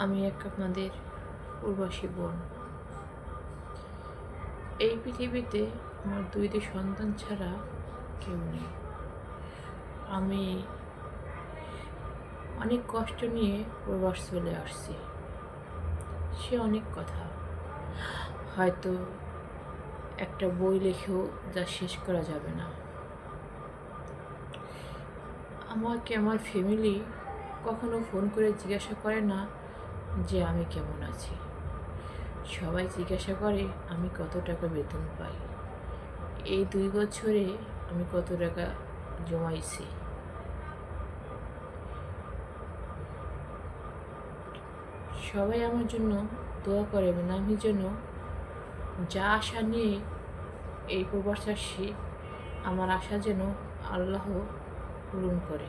আমি আপনাদের প্রবাসী বোন। এই পৃথিবীতে আমার দুইটি সন্তান ছাড়া কেউ নেই। আমি অনেক কষ্ট নিয়ে প্রবাস চলে আসছি। সে অনেক কথা, হয়তো একটা বই লিখেও যা শেষ করা যাবে না। আমাকে আমার ফ্যামিলি কখনো ফোন করে জিজ্ঞাসা করে না যে আমি কেমন আছি। সবাই জিজ্ঞাসা করে আমি কত টাকা বেতন পাই, এই 2 বছরে আমি কত টাকা জমাইছি। সবাই আমার জন্য দোয়া করে এবং আমি যেন যা আশা নিয়ে এই প্রবাস আসছি, আমার আশা যেন আল্লাহ পূরণ করে।